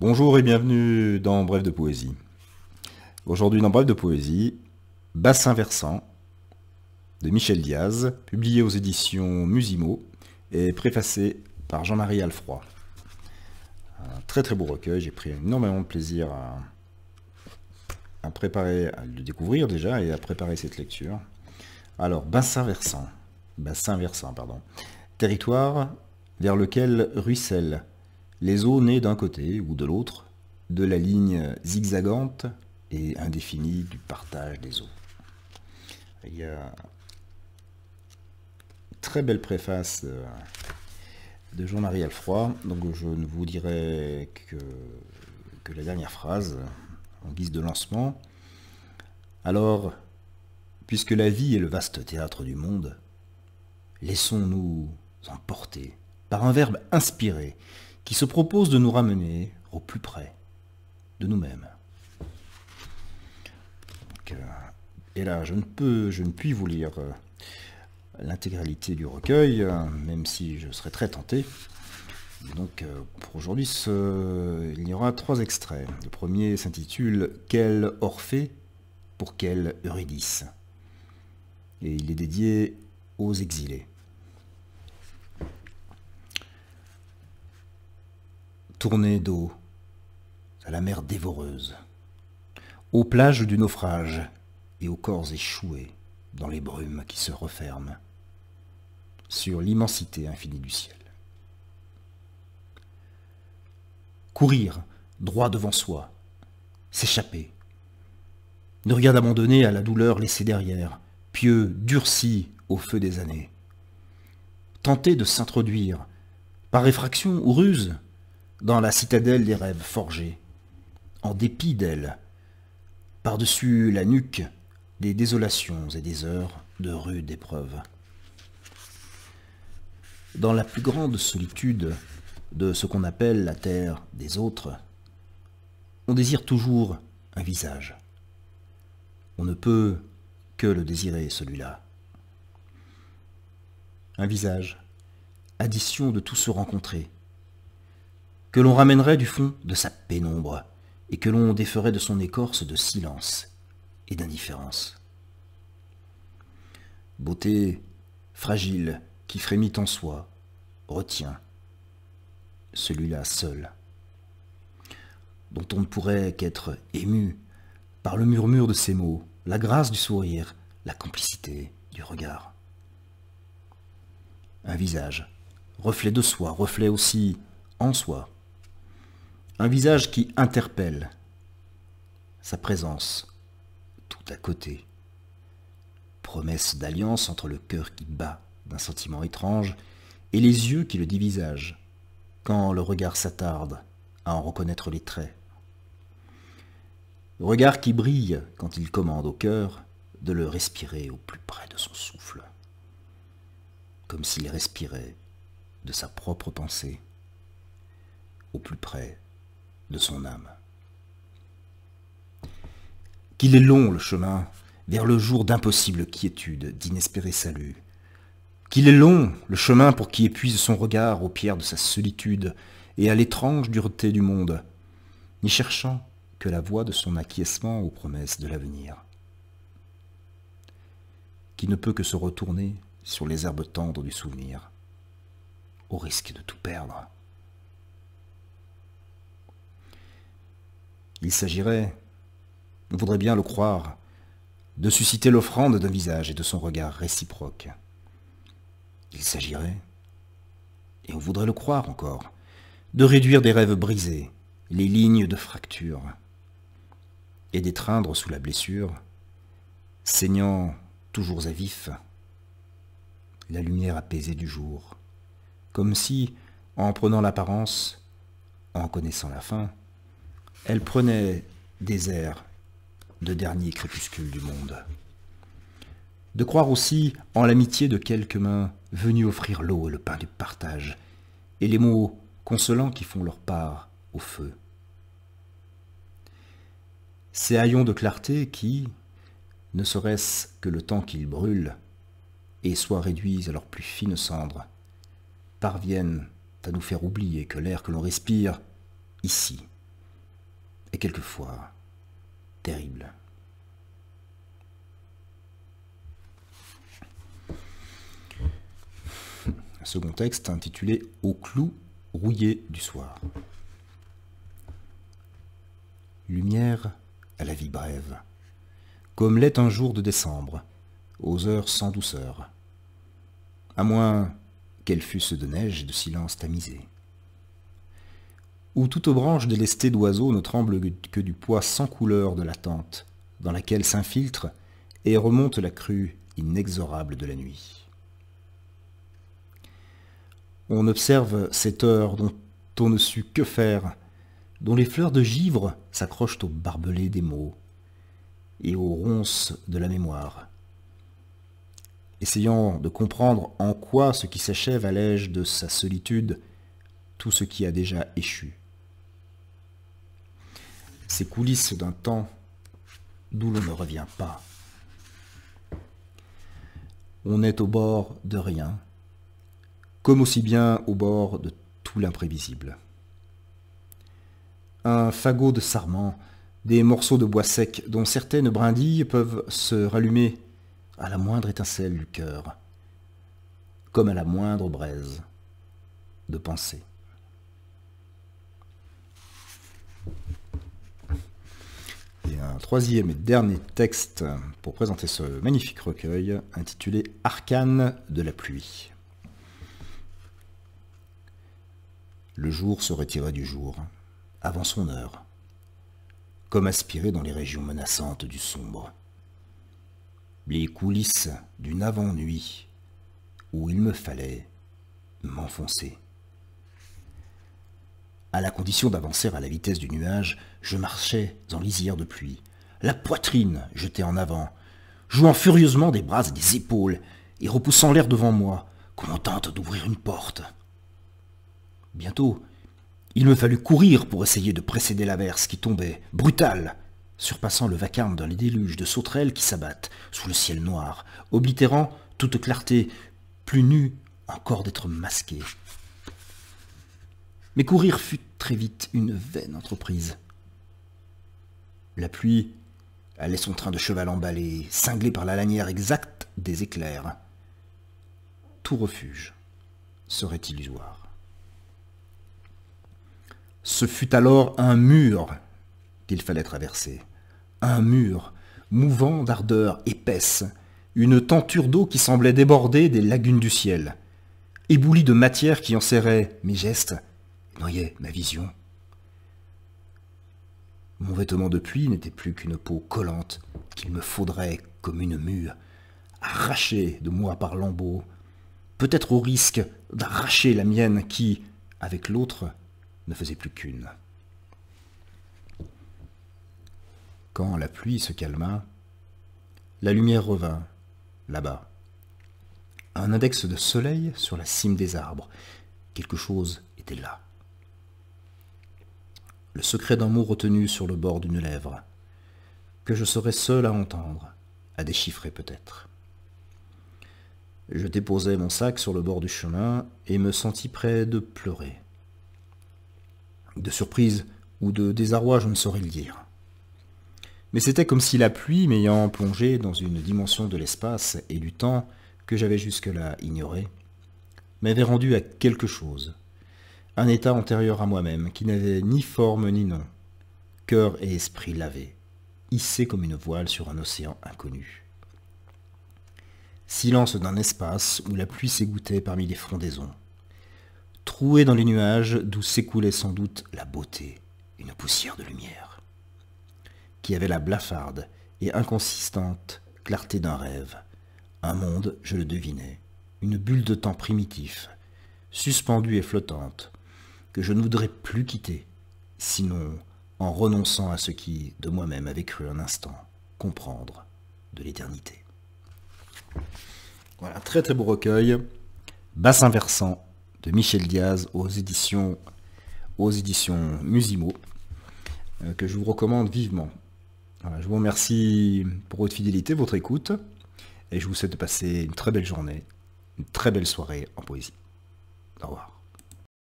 Bonjour et bienvenue dans Bref de Poésie. Aujourd'hui dans Bref de Poésie, Bassin versant de Michel Diaz, publié aux éditions Musimo et préfacé par Jean-Marie Alfroy. Un très très beau recueil, j'ai pris énormément de plaisir à le découvrir déjà et à préparer cette lecture. Alors, bassin versant, territoire vers lequel ruissellent les eaux nées d'un côté ou de l'autre de la ligne zigzagante et indéfinie du partage des eaux. Il y a une très belle préface de Jean-Marie Alfroy, donc je ne vous dirai que la dernière phrase en guise de lancement. Alors, puisque la vie est le vaste théâtre du monde, laissons-nous emporter par un verbe inspiré qui se propose de nous ramener au plus près de nous-mêmes. Et là, je ne puis vous lire l'intégralité du recueil, même si je serais très tenté. Donc, pour aujourd'hui, il y aura 3 extraits. Le premier s'intitule « Quel Orphée pour quel Eurydice ?» et il est dédié aux exilés. Tournée d'eau à la mer dévoreuse, aux plages du naufrage et aux corps échoués dans les brumes qui se referment sur l'immensité infinie du ciel. Courir droit devant soi, s'échapper, ne rien abandonner à la douleur laissée derrière, pieux durci au feu des années. Tenter de s'introduire, par effraction ou ruse, dans la citadelle des rêves forgés, en dépit d'elle, par-dessus la nuque des désolations et des heures de rude épreuve. Dans la plus grande solitude de ce qu'on appelle la terre des autres, on désire toujours un visage. On ne peut que le désirer, celui-là. Un visage, addition de tout se rencontrer, que l'on ramènerait du fond de sa pénombre et que l'on déferait de son écorce de silence et d'indifférence. Beauté fragile qui frémit en soi, retient celui-là seul, dont on ne pourrait qu'être ému par le murmure de ses mots, la grâce du sourire, la complicité du regard. Un visage, reflet de soi, reflet aussi en soi. Un visage qui interpelle, sa présence tout à côté. Promesse d'alliance entre le cœur qui bat d'un sentiment étrange et les yeux qui le dévisagent, quand le regard s'attarde à en reconnaître les traits. Regard qui brille quand il commande au cœur de le respirer au plus près de son souffle, comme s'il respirait de sa propre pensée, au plus près de son âme. Qu'il est long le chemin vers le jour d'impossible quiétude, d'inespéré salut. Qu'il est long le chemin pour qui épuise son regard aux pierres de sa solitude et à l'étrange dureté du monde, n'y cherchant que la voix de son acquiescement aux promesses de l'avenir. Qui ne peut que se retourner sur les herbes tendres du souvenir, au risque de tout perdre. Il s'agirait, on voudrait bien le croire, de susciter l'offrande d'un visage et de son regard réciproque. Il s'agirait, et on voudrait le croire encore, de réduire des rêves brisés, les lignes de fracture, et d'étreindre sous la blessure, saignant toujours à vif, la lumière apaisée du jour, comme si, en prenant l'apparence, en connaissant la fin, elle prenait des airs de dernier crépuscule du monde. De croire aussi en l'amitié de quelques mains venues offrir l'eau et le pain du partage, et les mots consolants qui font leur part au feu. Ces haillons de clarté qui, ne serait-ce que le temps qu'ils brûlent, et soient réduits à leurs plus fines cendres, parviennent à nous faire oublier que l'air que l'on respire, ici, et quelquefois terrible. Un second texte intitulé « Au clou rouillé du soir ». Lumière à la vie brève, comme l'est un jour de décembre, aux heures sans douceur, à moins qu'elles fussent de neige et de silence tamisé, où toute branche délestée d'oiseaux ne tremble que du poids sans couleur de l'attente, dans laquelle s'infiltre et remonte la crue inexorable de la nuit. On observe cette heure dont on ne sut que faire, dont les fleurs de givre s'accrochent aux barbelés des mots et aux ronces de la mémoire, essayant de comprendre en quoi ce qui s'achève allège de sa solitude tout ce qui a déjà échu. Ces coulisses d'un temps d'où l'on ne revient pas. On est au bord de rien, comme aussi bien au bord de tout l'imprévisible. Un fagot de sarment, des morceaux de bois sec dont certaines brindilles peuvent se rallumer à la moindre étincelle du cœur, comme à la moindre braise de pensée. Et un troisième et dernier texte pour présenter ce magnifique recueil intitulé « Arcane de la pluie ». Le jour se retirait du jour, avant son heure, comme aspiré dans les régions menaçantes du sombre. Les coulisses d'une avant-nuit où il me fallait m'enfoncer. À la condition d'avancer à la vitesse du nuage, je marchais en lisière de pluie, la poitrine jetée en avant, jouant furieusement des bras et des épaules et repoussant l'air devant moi, comme on tente d'ouvrir une porte. Bientôt, il me fallut courir pour essayer de précéder l'averse qui tombait, brutale, surpassant le vacarme d'un déluge de sauterelles qui s'abattent sous le ciel noir, oblitérant toute clarté, plus nue encore d'être masquée. Mais courir fut très vite une vaine entreprise. La pluie allait son train de cheval emballé, cinglé par la lanière exacte des éclairs. Tout refuge serait illusoire. Ce fut alors un mur qu'il fallait traverser. Un mur, mouvant d'ardeur épaisse, une tenture d'eau qui semblait déborder des lagunes du ciel, éboulie de matière qui enserrait mes gestes, noyait ma vision. Mon vêtement de pluie n'était plus qu'une peau collante qu'il me faudrait, comme une mue, arracher de moi par lambeaux, peut-être au risque d'arracher la mienne qui, avec l'autre, ne faisait plus qu'une. Quand la pluie se calma, la lumière revint, là-bas. Un index de soleil sur la cime des arbres. Quelque chose était là. Le secret d'un mot retenu sur le bord d'une lèvre, que je serais seul à entendre, à déchiffrer peut-être. Je déposai mon sac sur le bord du chemin et me sentis près de pleurer. De surprise ou de désarroi, je ne saurais le dire. Mais c'était comme si la pluie, m'ayant plongé dans une dimension de l'espace et du temps que j'avais jusque-là ignoré, m'avait rendu à quelque chose, un état antérieur à moi-même qui n'avait ni forme ni nom, cœur et esprit lavés, hissés comme une voile sur un océan inconnu. Silence d'un espace où la pluie s'égouttait parmi les frondaisons, troué dans les nuages d'où s'écoulait sans doute la beauté, une poussière de lumière, qui avait la blafarde et inconsistante clarté d'un rêve, un monde, je le devinais, une bulle de temps primitif, suspendue et flottante, que je ne voudrais plus quitter, sinon en renonçant à ce qui, de moi-même, avait cru un instant comprendre de l'éternité. Voilà, très très beau recueil, Bassin versant, de Michel Diaz aux éditions Musimo, que je vous recommande vivement. Voilà, je vous remercie pour votre fidélité, votre écoute, et je vous souhaite de passer une très belle journée, une très belle soirée en poésie. Au revoir.